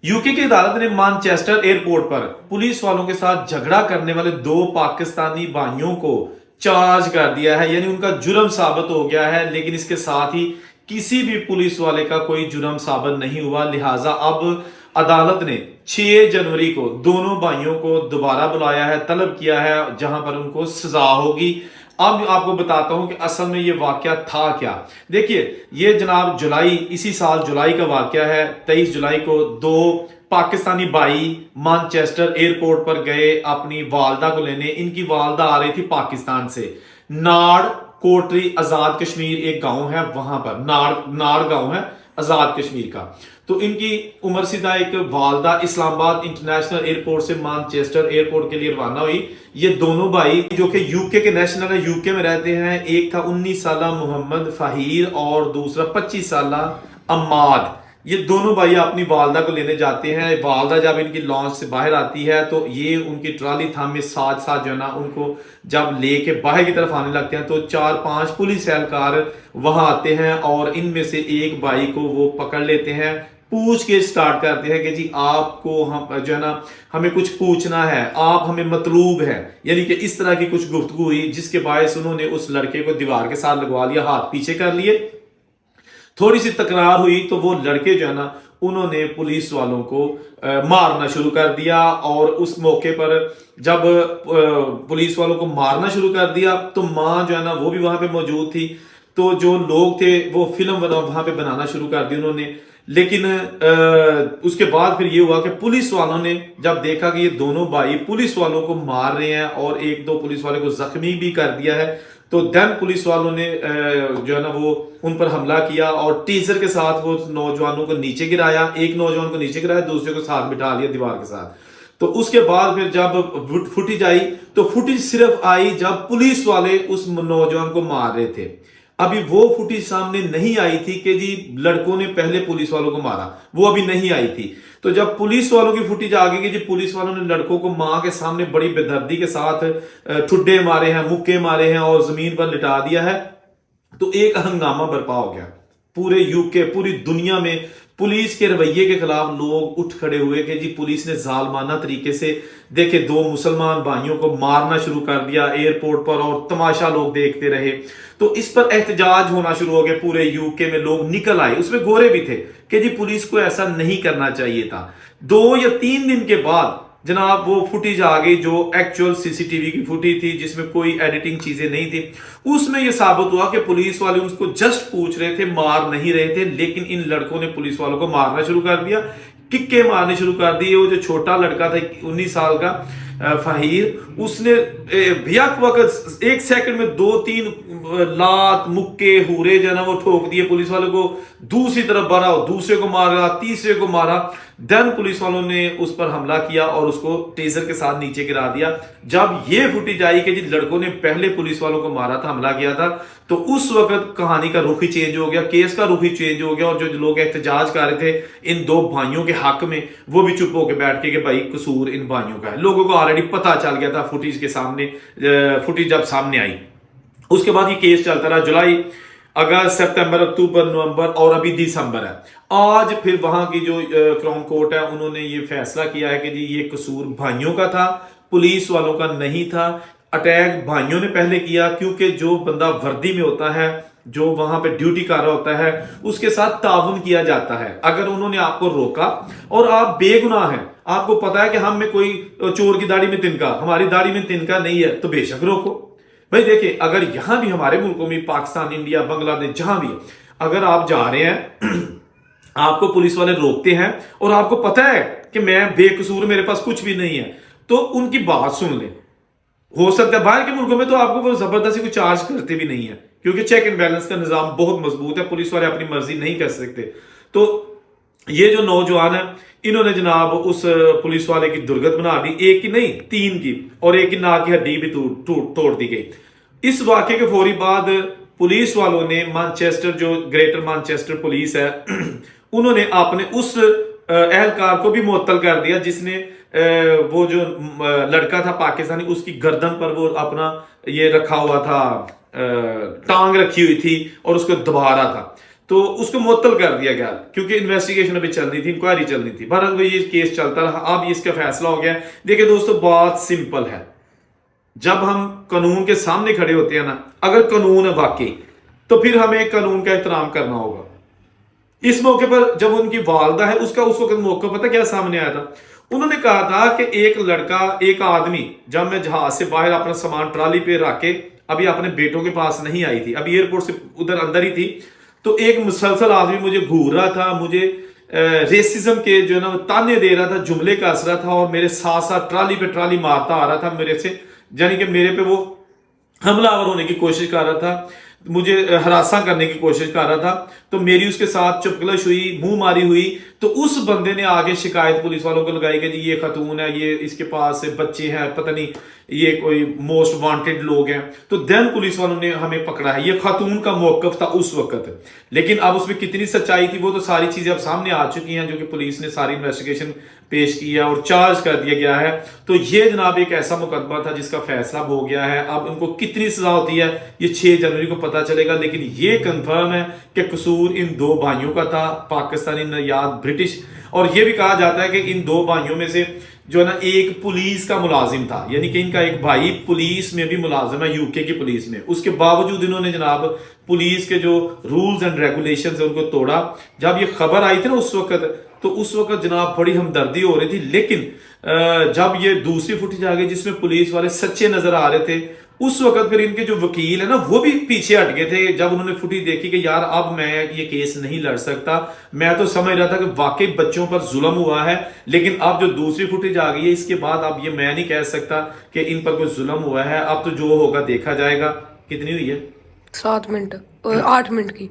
UK की अदालत ने मानचेस्टर एयरपोर्ट पर पुलिस वालों के साथ झगड़ा करने वाले 2 पाकिस्तानी भाइयों को चार्ज कर दिया है, यानी उनका जुर्म साबित हो गया है। लेकिन इसके साथ ही किसी भी पुलिस वाले का कोई जुर्म साबित नहीं हुआ। लिहाजा अब अदालत ने 6 जनवरी को दोनों भाइयों को दोबारा बुलाया है, तलब किया है, जहां पर उनको सजा होगी। अब आपको बताता हूं कि असल में ये वाकया था क्या। देखिए, ये जनाब इसी साल जुलाई का वाकया है। 23 जुलाई को 2 पाकिस्तानी भाई मानचेस्टर एयरपोर्ट पर गए अपनी वालदा को लेने। इनकी वालदा आ रही थी पाकिस्तान से। नाड़ कोटरी आजाद कश्मीर एक गांव है, वहां पर नाड़ गांव है आजाद कश्मीर का। तो इनकी उम्र सीधा एक वालदा इस्लामाबाद इंटरनेशनल एयरपोर्ट से मानचेस्टर एयरपोर्ट के लिए रवाना हुई। ये दोनों भाई जो कि यूके के नेशनल है, यूके में रहते हैं। एक था 19 साला मोहम्मद फाहिर और दूसरा 25 साला अम्माद। ये दोनों भाई अपनी वालदा को लेने जाते हैं। वालदा जब इनकी लॉन्च से बाहर आती है तो ये उनकी ट्रॉली थामे साथ साथ जो है ना उनको जब लेके बाहर की तरफ आने लगते हैं तो 4-5 पुलिस एहलकार वहां आते हैं और इनमें से एक भाई को वो पकड़ लेते हैं। पूछ के स्टार्ट करते हैं कि जी आपको हम जो है ना हमें कुछ पूछना है, आप हमें मतलूब है, यानी कि इस तरह की कुछ गुफ्तगू हुई, जिसके बायस उन्होंने उस लड़के को दीवार के साथ लगवा लिया, हाथ पीछे कर लिए। थोड़ी सी तकरार हुई तो वो लड़के जो है ना उन्होंने पुलिस वालों को मारना शुरू कर दिया। और उस मौके पर जब पुलिस वालों को मारना शुरू कर दिया तो माँ जो है ना वो भी वहां पे मौजूद थी। तो जो लोग थे वो फिल्म वहां पे बनाना शुरू कर दी उन्होंने। लेकिन उसके बाद फिर ये हुआ कि पुलिस वालों ने जब देखा कि ये दोनों भाई पुलिस वालों को मार रहे हैं और 1-2 पुलिस वाले को जख्मी भी कर दिया है, तो देन पुलिस वालों ने जो है ना वो उन पर हमला किया और टीजर के साथ वो नौजवानों को नीचे गिराया। एक नौजवान को नीचे गिराया, दूसरे को साथ बिठा लिया दीवार के साथ। तो उसके बाद फिर जब फुटेज आई तो फुटेज सिर्फ आई जब पुलिस वाले उस नौजवान को मार रहे थे। अभी वो फुटेज सामने नहीं आई थी कि जी लड़कों ने पहले पुलिस वालों को मारा, वो अभी नहीं आई थी। तो जब पुलिस वालों की फुटेज आ गई कि जी पुलिस वालों ने लड़कों को मां के सामने बड़ी बेदर्दी के साथ ठुड्डे मारे हैं, मुक्के मारे हैं और जमीन पर लिटा दिया है, तो एक हंगामा बर्पा हो गया। पूरे यूके, पूरी दुनिया में पुलिस के रवैये के खिलाफ लोग उठ खड़े हुए कि जी पुलिस ने जालमाना तरीके से देखे 2 मुसलमान भाइयों को मारना शुरू कर दिया एयरपोर्ट पर और तमाशा लोग देखते रहे। तो इस पर एहतजाज होना शुरू हो गया। पूरे यूके में लोग निकल आए, उसमें गोरे भी थे कि जी पुलिस को ऐसा नहीं करना चाहिए था। 2 या 3 दिन के बाद जनाब वो फुटेज आ गई जो एक्चुअल सीसीटीवी की फुटेज थी, जिसमें कोई एडिटिंग चीजें नहीं थी। उसमें यह साबित हुआ कि पुलिस वाले उसको जस्ट पूछ रहे थे, मार नहीं रहे थे, लेकिन इन लड़कों ने पुलिस वालों को मारना शुरू कर दिया, किक्के मारने शुरू कर दिए। वो जो छोटा लड़का था 19 साल का फाहिर, उसने भैया वक्त 1 सेकंड में 2-3 लात मुक्के हुरे जो ना वो ठोक दिए पुलिस वालों को। दूसरी तरफ बढ़ा, दूसरे को मारा, तीसरे को मारा। देन पुलिस वालों ने उस पर हमला किया और उसको टेजर के साथ नीचे गिरा दिया। जब ये फुटेज आई कि जिन लड़कों ने पहले पुलिस वालों को मारा था, हमला किया था, तो उस वक्त कहानी का रुख ही चेंज हो गया, केस का रुख ही चेंज हो गया। और जो लोग एहतजाज कर रहे थे इन 2 भाइयों के हक में, वो भी चुप होकर बैठ के कि भाई कसूर इन भाइयों का है। लोगों को ऑलरेडी पता चल गया था फुटेज के सामने, फुटेज जब सामने आई। उसके बाद ये केस चलता रहा जुलाई, अगस्त, सितंबर, अक्टूबर, नवंबर और अभी दिसंबर है। आज फिर वहां की जो क्राउन कोर्ट है उन्होंने ये फैसला किया है कि जी ये कसूर भाइयों का था, पुलिस वालों का नहीं था। अटैक भाइयों ने पहले किया क्योंकि जो बंदा वर्दी में होता है, जो वहां पे ड्यूटी कर रहा होता है, उसके साथ ताउन किया जाता है। अगर उन्होंने आपको रोका और आप बेगुनाह हैं, आपको पता है कि हम में कोई चोर की दाढ़ी में तिनका, हमारी दाढ़ी में तिनका नहीं है, तो बेशक रोको। भाई देखिए, अगर यहां भी हमारे मुल्कों में, पाकिस्तान, इंडिया, बांग्लादेश, जहां भी अगर आप जा रहे हैं आपको पुलिस वाले रोकते हैं और आपको पता है कि मैं बेकसूर, मेरे पास कुछ भी नहीं है, तो उनकी बात सुन ले। हो सकता है बाहर के मुल्कों में तो आपको वो जबरदस्ती कोई चार्ज करते भी नहीं है, क्योंकि चेक एंड बैलेंस का निजाम बहुत मजबूत है, पुलिस वाले अपनी मर्जी नहीं कर सकते। तो ये जो नौजवान है, इन्होंने जनाब उस पुलिस वाले की दुर्गत बना दी, एक की नहीं 3 की, और एक की नाक की हड्डी भी तोड़ दी गई। इस वाक्य के फौरी बाद पुलिस वालों ने मैनचेस्टर, जो ग्रेटर मैनचेस्टर पुलिस है, उन्होंने अपने उस एहलकार को भी मुअत्तल कर दिया जिसने वो जो लड़का था पाकिस्तानी, उसकी गर्दन पर वो अपना ये रखा हुआ था, टांग रखी हुई थी और उसको दबा रहा था। تو اس کو معطل کر دیا گیا کیونکہ انویسٹیگیشن ابھی چل رہی تھی, انکوائری چل رہی تھی. بہرحال یہ کیس چلتا رہا, اب اس کا فیصلہ ہو گیا. دیکھیں دوستو, بات سمپل ہے. جب ہم قانون کے سامنے کھڑے ہوتے ہیں نا, اگر قانون ہے واقعی, تو پھر ہمیں قانون کا احترام کرنا ہوگا. اس موقع پر جب ان کی والدہ ہے, اس وقت موقع پتہ کیا سامنے آیا تھا؟ انہوں نے کہا تھا کہ ایک لڑکا, ایک آدمی, جب میں جہاز سے باہر اپنا سامان ٹرالی پہ رکھ کے ابھی اپنے بیٹوں کے پاس نہیں آئی تھی, ابھی ایئرپورٹ سے ادھر اندر ہی تھی, تو ایک مسلسل آدمی مجھے گھور رہا تھا, مجھے ریسزم کے جو ہے نا تانے دے رہا تھا, جملے کس رہا تھا, اور میرے ساتھ ساتھ ٹرالی پہ ٹرالی مارتا آ رہا تھا میرے سے, یعنی کہ میرے پہ وہ حملہ آور ہونے کی کوشش کر رہا تھا, مجھے ہراساں کرنے کی کوشش کر رہا تھا. تو میری اس کے ساتھ چپکلش ہوئی, منہ ماری ہوئی. تو اس بندے نے آگے شکایت پولیس والوں کو لگائی کہ جی یہ خاتون ہے, یہ اس کے پاس بچے ہیں, پتہ نہیں یہ کوئی موسٹ وانٹڈ لوگ ہیں. تو دین پولیس والوں نے ہمیں پکڑا ہے. یہ خاتون کا موقف تھا اس وقت, لیکن اب اس میں کتنی سچائی تھی وہ تو ساری چیزیں اب سامنے آ چکی ہیں, جو کہ پولیس نے ساری انویسٹیگیشن پیش کیا اور چارج کر دیا گیا ہے. تو یہ جناب ایک ایسا مقدمہ تھا جس کا فیصلہ ہو گیا ہے. اب ان کو کتنی سزا ہوتی ہے یہ 6 جنوری کو پتہ چلے گا, لیکن یہ کنفرم ہے کہ قصور ان 2 بھائیوں کا تھا, پاکستانی نژاد برٹش. اور یہ بھی کہا جاتا ہے کہ ان 2 بھائیوں میں سے جو ہے نا ایک پولیس کا ملازم تھا, یعنی کہ ان کا ایک بھائی پولیس میں بھی ملازم ہے, یو کے کی پولیس میں. اس کے باوجود انہوں نے جناب پولیس کے جو رولز اینڈ ریگولیشنز ہیں ان کو توڑا. جب یہ خبر آئی تھی نا اس وقت, تو اس وقت جناب بڑی ہمدردی ہو رہی تھی. لیکن جب یہ دوسری فوٹیج آ گئی جس میں پولیس والے سچے نظر آ رہے تھے, اس وقت پھر ان کے جو وکیل ہے نا وہ بھی پیچھے ہٹ گئے تھے. جب انہوں نے فوٹیج دیکھی کہ یار اب میں یہ کیس نہیں لڑ سکتا, میں تو سمجھ رہا تھا کہ واقعی بچوں پر ظلم ہوا ہے, لیکن اب جو دوسری فوٹیج آ گئی ہے اس کے بعد اب یہ میں نہیں کہہ سکتا کہ ان پر کوئی ظلم ہوا ہے. اب تو جو ہوگا دیکھا جائے گا. کتنی ہوئی ہے؟ 7 منٹ 8 منٹ کی.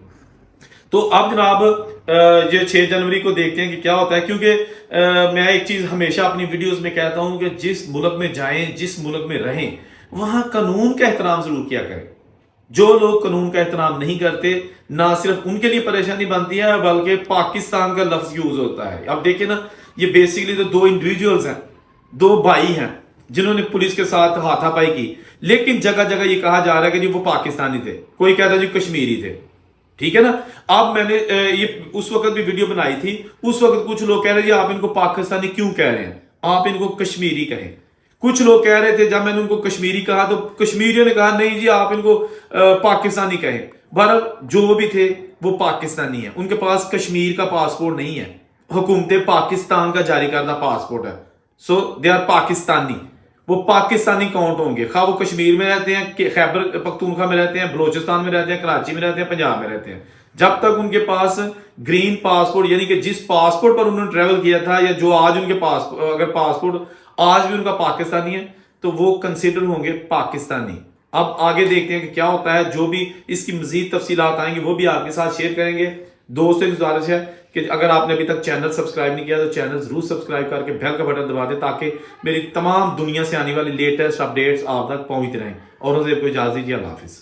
تو اب جناب یہ 6 جنوری کو دیکھتے ہیں کہ کیا ہوتا ہے, کیونکہ میں ایک چیز ہمیشہ اپنی ویڈیوز میں کہتا ہوں کہ جس ملک میں جائیں, جس ملک میں رہیں, وہاں قانون کا احترام ضرور کیا کریں. جو لوگ قانون کا احترام نہیں کرتے, نہ صرف ان کے لیے پریشانی بنتی ہے بلکہ پاکستان کا لفظ یوز ہوتا ہے. اب دیکھیں نا, یہ بیسیکلی تو 2 انڈیویجولز ہیں, 2 بھائی ہیں جنہوں نے پولیس کے ساتھ ہاتھا پائی کی, لیکن جگہ جگہ یہ کہا جا رہا ہے کہ جی وہ پاکستانی تھے, کوئی کہتا ہے جی کشمیری تھے. ٹھیک ہے نا. اب میں نے یہ اس وقت بھی ویڈیو بنائی تھی, اس وقت کچھ لوگ کہہ رہے جی آپ ان کو پاکستانی کیوں کہہ رہے ہیں, آپ ان کو کشمیری کہیں. کچھ لوگ کہہ رہے تھے جب میں نے ان کو کشمیری کہا تو کشمیریوں نے کہا نہیں جی آپ ان کو پاکستانی کہیں. بہرحال جو بھی تھے وہ پاکستانی ہیں, ان کے پاس کشمیر کا پاسپورٹ نہیں ہے, حکومت پاکستان کا جاری کردہ پاسپورٹ ہے. سو دے آر پاکستانی, وہ پاکستانی کاؤنٹ ہوں گے, خواہ وہ کشمیر میں رہتے ہیں, خیبر پختونخوا میں رہتے ہیں, بلوچستان میں رہتے ہیں, کراچی میں رہتے ہیں, پنجاب میں رہتے ہیں. جب تک ان کے پاس گرین پاسپورٹ, یعنی کہ جس پاسپورٹ پر انہوں نے ٹریول کیا تھا, یا جو آج ان کے پاس اگر پاسپورٹ آج بھی ان کا پاکستانی ہے تو وہ کنسیڈر ہوں گے پاکستانی. اب آگے دیکھتے ہیں کہ کیا ہوتا ہے. جو بھی اس کی مزید تفصیلات آئیں گی وہ بھی آپ کے ساتھ شیئر کریں گے. دوستوں کی گزارش ہے کہ اگر آپ نے ابھی تک چینل سبسکرائب نہیں کیا تو چینل ضرور سبسکرائب کر کے بیل کا بٹن دبا دیں, تاکہ میری تمام دنیا سے آنے والی لیٹسٹ اپڈیٹس آپ تک پہنچتے رہیں. اور کو اجازت دیجیے, اللہ حافظ.